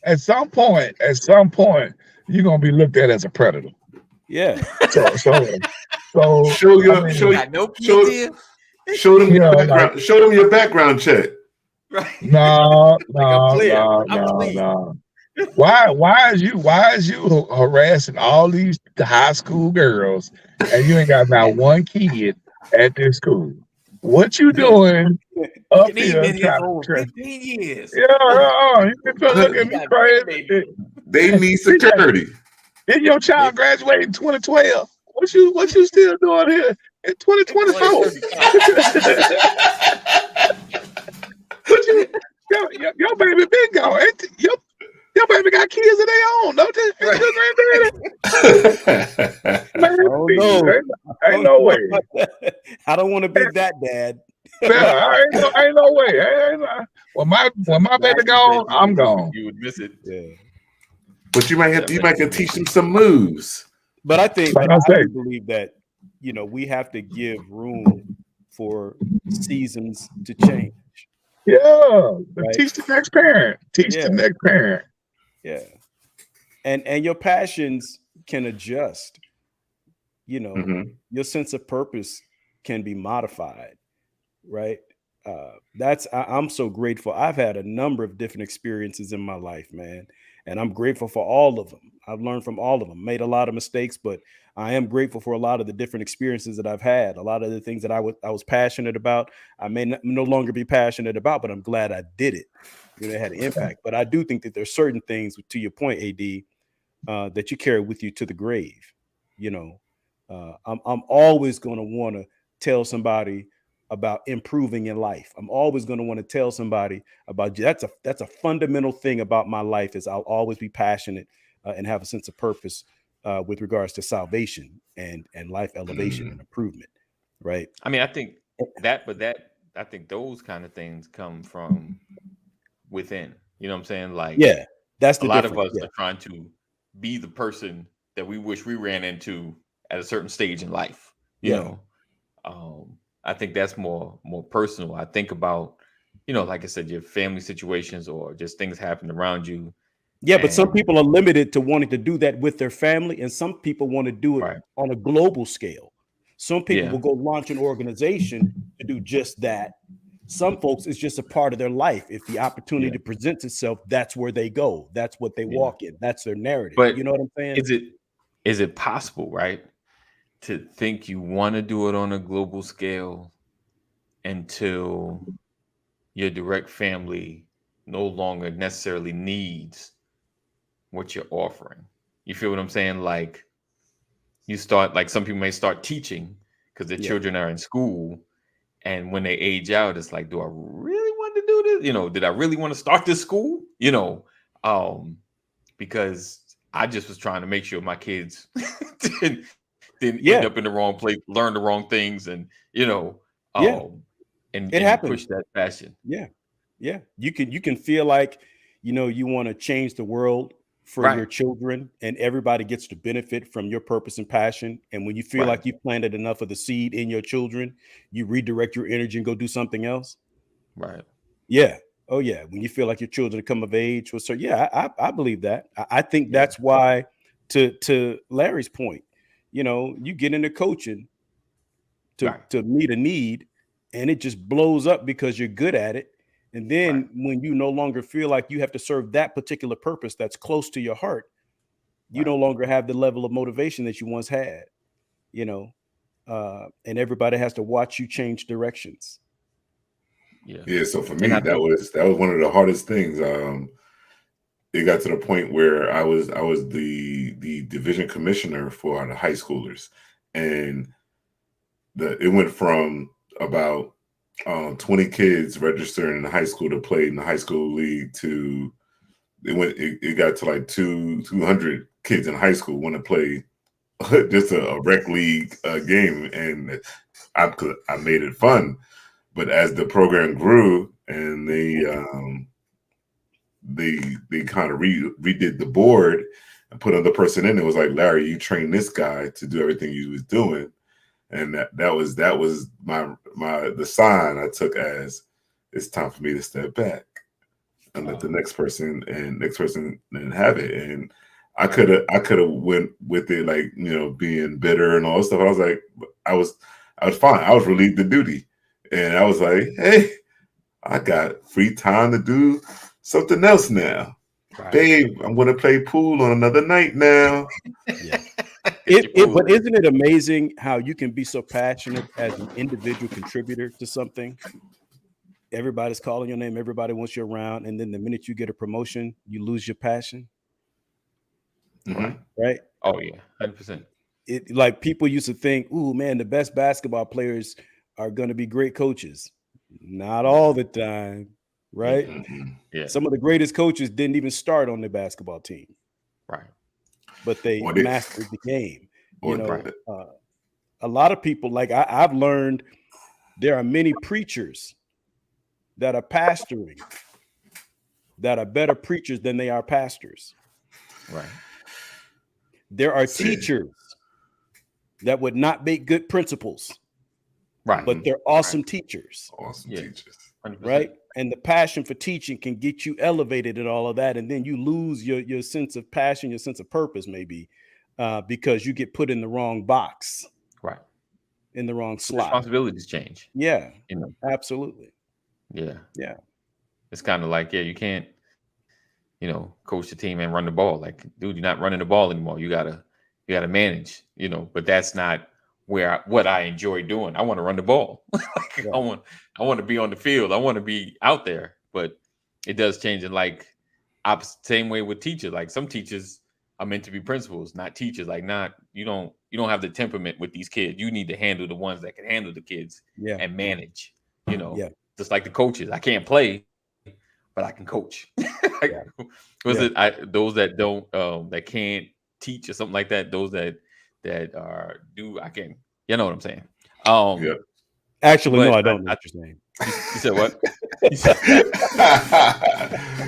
At some point, you're gonna be looked at as a predator. Yeah. So Show I your mean, show Got no kids show here. show them your like, background. Show them your background check. Right. no, Like I'm clear. no, I'm no, clean. no. Why is you harassing all these high school girls and you ain't got not one kid at this school? What you doing up And he's here been here trying for over to? 15 years. Yeah, you can try to look at He me got crazy. baby. They need security. Did your child graduate in 2012? What you still doing here in 2024? 2035. What you your baby been gone? Your baby got kids of their own, don't they? Ain't your granddaddy? Man, Oh no. ain't no way. I don't want to be that dad. Yeah, ain't no way. When my baby gone, I'm gone. You would miss it. Yeah. But you might can teach them some moves. But I think, Like but I I say, do believe that, we have to give room for seasons to change. yeah, Right. teach the next parent. Teach Yeah. the next parent. Yeah. And your passions can adjust. Mhm. Your sense of purpose can be modified, right? I'm so grateful. I've had a number of different experiences in my life, man, and I'm grateful for all of them. I've learned from all of them, made a lot of mistakes, but I am grateful for a lot of the different experiences that I've had. A lot of the things that I was passionate about, I may no longer be passionate about, but I'm glad I did it. It had an impact. But I do think that there's certain things, to your point, AD, that you carry with you to the grave. I'm always going to want to tell somebody about improving in life. I'm always going to want to tell somebody about that's a fundamental thing about my life is I'll always be passionate and have a sense of purpose with regards to salvation and life elevation and improvement. Right. I mean, I think But I think those kind of things come from within. You know what I'm saying? Like Yeah, that's a the lot of difference. us Yeah, are trying to be the person that we wish we ran into at a certain stage in life. You yeah, know, I think that's more personal. I think about, like I said, your family situations or just things happen around you. yeah. But some And people are limited to wanting to do that with their family, and some people want to do it right, on a global scale. Some people yeah, will go launch an organization to do just that. Some folks, it's just a part of their life. If the yeah, opportunity presents itself, that's where they go. That's what they yeah. walk in. That's their narrative. But You know what I'm saying? is it is it possible, right, to think you want to do it on a global scale until your direct family no longer necessarily needs what you're offering? You feel what I'm saying? Like you start, like some people may start teaching because their Yeah. children are in school, and when they age out, it's like, do I really want to do this? Did I really want to start this school? Um, because I just was trying to make sure my kids didn't, didn't end Yeah. up in the wrong place, learn the wrong things, and Yeah. um, and It and you happens. push that passion. Yeah. Yeah. You can feel like, you want to change the world for your Right, children, and everybody gets to benefit from your purpose and passion. And when you feel right, like you planted enough of the seed in your children, you redirect your energy and go do something else. right. Yeah. Oh yeah. When you feel like your children come of age, so yeah, I believe that. I think Yeah, that's why, to Larry's point, you get into coaching to right, meet a need, and it just blows up because you're good at it. And right, then when you no longer feel like you have to serve that particular purpose that's close to your heart, you right. no longer have the level of motivation that you once had, and everybody has to watch you change directions. Yeah, Yeah, so for and me, I think that was one of the hardest things. It got to the point where I was the division commissioner for the high schoolers, and it went from about 20 kids registering in the high school to play in the high school league to it got to like 200 kids in high school want to play just a rec league game, and I made it fun. But as the program grew and they kind of redid the board and put another person in, it was like, Larry, you train this guy to do everything you was doing, and that was the sign I took as it's time for me to step back and let the next person and have it. And I could have went with it, like, being bitter and all that stuff. I was like, I was fine. I was relieved of duty, and I was like, hey, I got free time to do something else now. right. Babe, I'm gonna play pool on another night now. Yeah. It's your food. But isn't it amazing how you can be so passionate as an individual contributor to something? Everybody's calling your name, everybody wants you around, and then the minute you get a promotion, you lose your passion, Right. right? Oh yeah, 100%. It, like, people used to think, "Ooh, man, the best basketball players are going to be great coaches." Not all the time, right? Mhm. Yeah, Some of the greatest coaches didn't even start on the basketball team, right, but they Or they, mastered the game. You or know, right, a lot of people, like, I've learned, there are many preachers that are pastoring that are better preachers than they are pastors. right, There are see, teachers that would not make good principals, right. but they're awesome teachers, awesome Yeah, teachers. 100%. right? And the passion for teaching can get you elevated and all of that, and then you lose your sense of passion, your sense of purpose, maybe, because you get put in the wrong box, Right. in the wrong The slot. responsibilities change. Yeah, You know. absolutely. Yeah. Yeah, It's kind of like, yeah, you can't, coach the team and run the ball. Like, dude, you're not running the ball anymore. You gotta manage. But that's not what I enjoy doing. I want to run the ball. Like, I right. want to be on the field. I want to be out there. But it does change. And like, same way with teachers. Like, some teachers are meant to be principals, not teachers. Like, not you don't have the temperament with these kids. You need to handle the ones that can handle the kids Yeah, and manage. You know, yeah, just like the coaches. I can't play, but I can coach. yeah, Was yeah. it those that don't that can't teach or something like that? Those that are do I can, you know what I'm saying? Um Yeah. Actually, no, But I don't know what you're saying. You said what?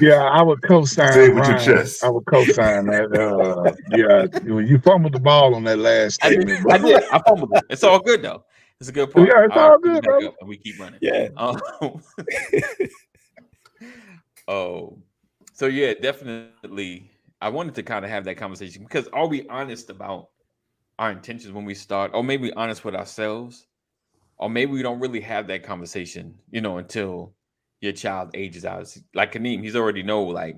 Yeah, I would co-sign. Say it with your Ryan. chest. I would co-sign that. Yeah, you fumbled the ball on that last I statement. did. I fumbled it. It's all good though. It's a good part. Yeah, it's I'll all pick it good, back brother. up and we keep running. Yeah. Oh, so yeah, definitely. I wanted to kind of have that conversation because are we honest about our intentions when we start, or maybe honest with ourselves, or maybe we don't really have that conversation, until your child ages out. Like Kaneem, he's already know, like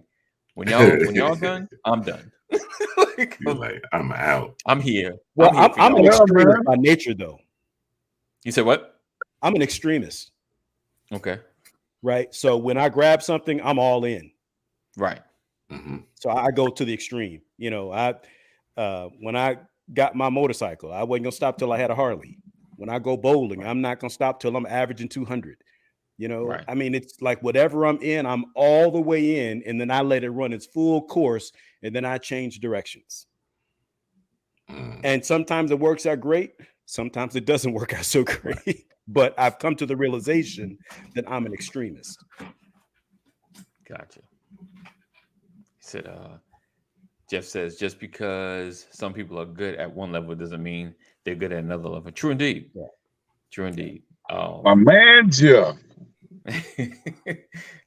when y'all done, I'm done. Like, You're like, I'm out. I'm here. Well, I'm here for I'm an y'all. extremist man. by nature, though. You said what? I'm an extremist, Okay. right? So when I grab something, I'm all in. Right. Mhm. So I go to the extreme. When I got my motorcycle, I wasn't gonna stop till I had a Harley. When I go bowling, I'm not gonna stop till I'm averaging 200. Right. I mean, it's like whatever I'm in, I'm all the way in, and then I let it run its full course, and then I change directions. Mm. And sometimes it works out great, sometimes it doesn't work out so great. But I've come to the realization that I'm an extremist. Gotcha. He said, Jeff says, just because some people are good at one level doesn't mean they're good at another level. True indeed. Yeah. True indeed. My man, Jeff.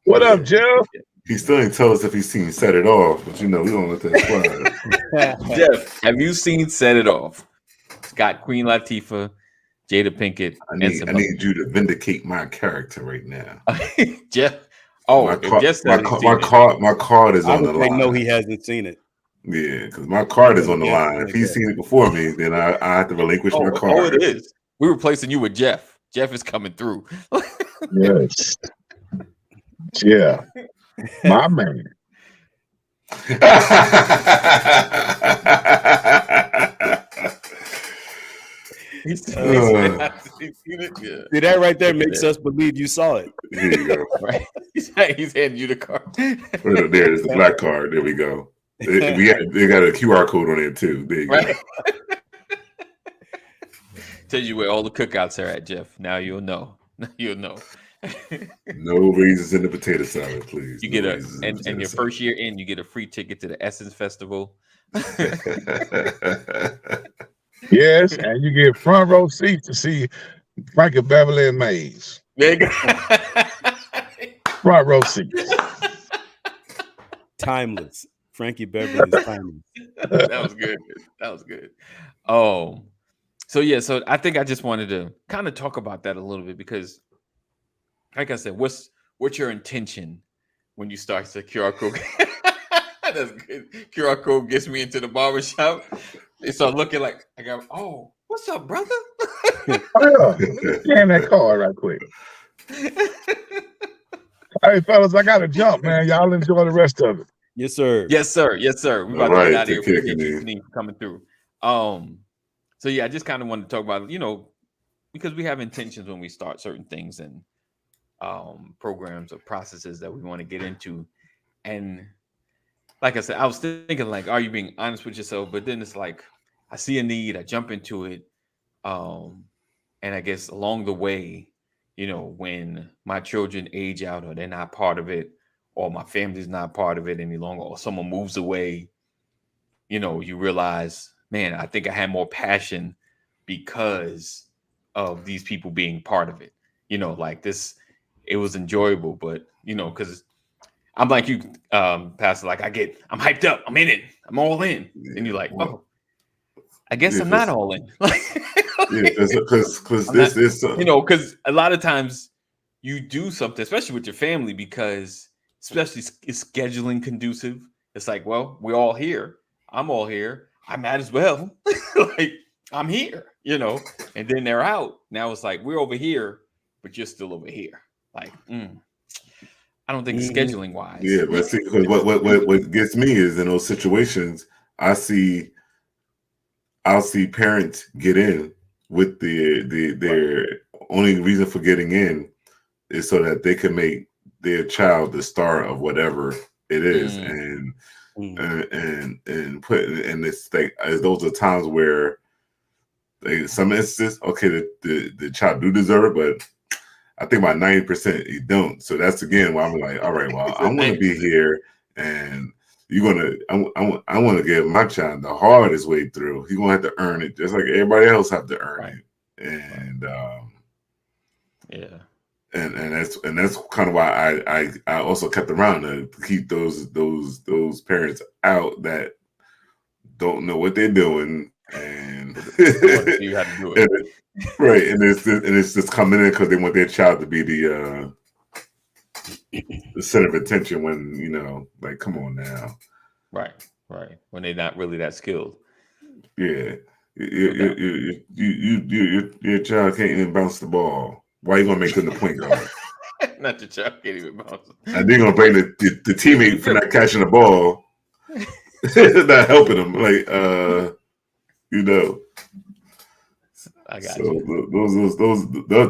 What up, Jeff? He still ain't tell us if he's seen Set It Off, but we don't let that slide. Jeff, have you seen Set It Off? It's got Queen Latifah, Jada Pinkett, I and need you to vindicate my character right now. Jeff. Oh, my if card, Jeff my, said he's ca- seen my it, card, my card is I on the would say line. no, he hasn't seen it. Yeah, because my card is on the Yeah, line. If he's seen it before me, then I have to relinquish my card. Oh, it is. We were placing you with Jeff. Jeff is coming through. Yes. Yeah. My man. He said, he's seen it. Yeah. See, that right there Look at makes that. us believe you saw it. Here you go. Right. He's handing you the card. There's the black card. There we go. They got a QR code on it too. There you go. Right. Tells you where all the cookouts are at, Jeff. Now you'll know. You'll know. No raisins in the potato salad, please. You No get raisins in the and potato your salad. first year in, you get a free ticket to the Essence Festival. Yes, and you get front row seats to see Frankie Beverly and Maze. There you go. Front row seats. Timeless. Frankie Beverly is timeless. That was good. That was good. Oh, so I think I just wanted to kind of talk about that a little bit because, like I said, what's your intention when you start the QR code? That's good. QR code gets me into the barbershop. They start looking like I go, oh, what's up, brother? Oh, yeah. Scan that card right quick. Hey, fellas, I got to jump, man. Y'all enjoy the rest of it. Yes, sir. Yes, sir. Yes, sir. We're about All to get right, out of here. take care, Appreciate you, Kaneem. Kaneem, coming through. So yeah, I just kind of wanted to talk about, because we have intentions when we start certain things and programs or processes that we want to get into. And like I said, I was thinking, like, are you being honest with yourself? But then it's like, I see a need, I jump into it. And I guess along the way, when my children age out or they're not part of it, or my family's not part of it any longer, or someone moves away, you realize, man, I think I had more passion because of these people being part of it. Like this, it was enjoyable, but because I'm like you, Pastor, like I'm hyped up, I'm in it, I'm all in. And you're like, oh, I guess I'm not all in. Because this is because a lot of times you do something, especially with your family, because especially it's scheduling conducive. It's like, well, we're all here. I'm all here. I might as well. Like, I'm here, and then they're out. Now it's like, we're over here, but you're still over here. Like, I don't think scheduling wise. Yeah, but see, because what gets me is in those situations, I'll see parents get in with their only reason for getting in is so that they can make their child the star of whatever it is, and it's like those are times where some instances, okay, the child do deserve it, but I think about 90% you don't. So that's again why I'm like, all right, well, I want to be here, and you're gonna, I want to give my child the hardest way through. He's gonna have to earn it, just like everybody else have to earn it, and yeah. And that's kind of why I also kept around to keep those parents out that don't know what they're doing and you have to do it. Right, and it's just coming in because they want their child to be the center of attention when, you know, like, come on now. Right. When they're not really that skilled. Yeah, your child can't even bounce the ball. Why are you gonna make them the point guard? Not the child can't even bounce. And they're gonna blame the teammate for not catching the ball, not helping them. Like, you know. I got so you.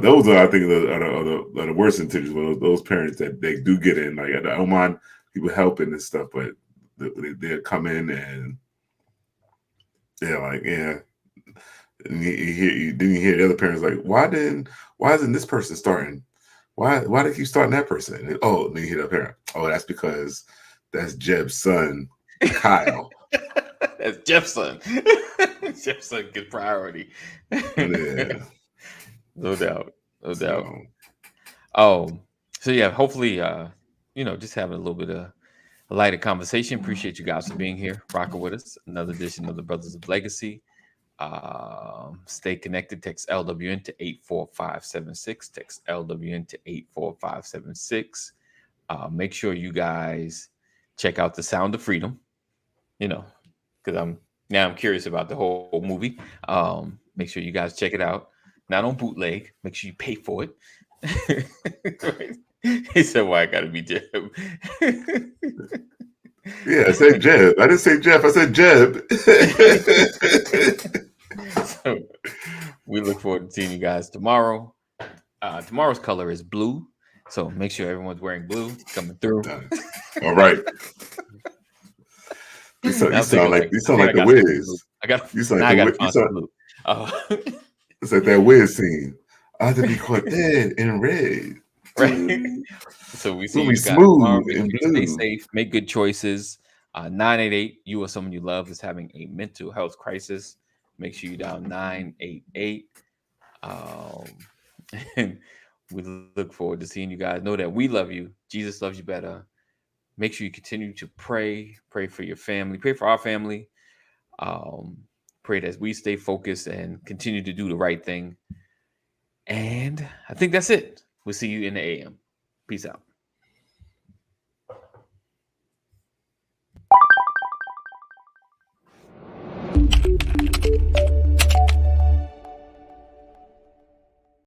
Those are, I think, are the worst intentions. When those parents that they do get in, like, I don't mind people helping and stuff, but they come in and they're like, yeah. And then you hear the other parents like, why isn't this person starting? Why they keep starting that person? And then you hear the parent, that's because that's Jeb's son, Kyle. That's Jeff's son. Jeff's son gets priority. Yeah. No doubt. So yeah, hopefully just having a little bit of a lighter conversation. Appreciate you guys for being here, rocking with us. Another edition of the Brothers of Legacy. Stay connected. Text LWN to 84576. Text LWN to 84576. Make sure you guys check out The Sound of Freedom. You know, because I'm curious about the whole movie. Make sure you guys check it out. Not on bootleg. Make sure you pay for it. Right? He said, "Why I gotta be Jeb?" Yeah, I said Jeb. I didn't say Jeff. I said Jeb. So we look forward to seeing you guys tomorrow. Tomorrow's color is blue, so make sure everyone's wearing blue coming through. All right. You sound like the Wiz. It's like that Wiz scene. I have to be caught dead in red. Right. So we see you guys smooth tomorrow. and Stay blue. safe. Make good choices. 988. You or someone you love is having a mental health crisis. Make sure you dial 988. And we look forward to seeing you guys. Know that we love you. Jesus loves you better. Make sure you continue to pray. Pray for your family. Pray for our family. Pray that we stay focused and continue to do the right thing. And I think that's it. We'll see you in the AM. Peace out.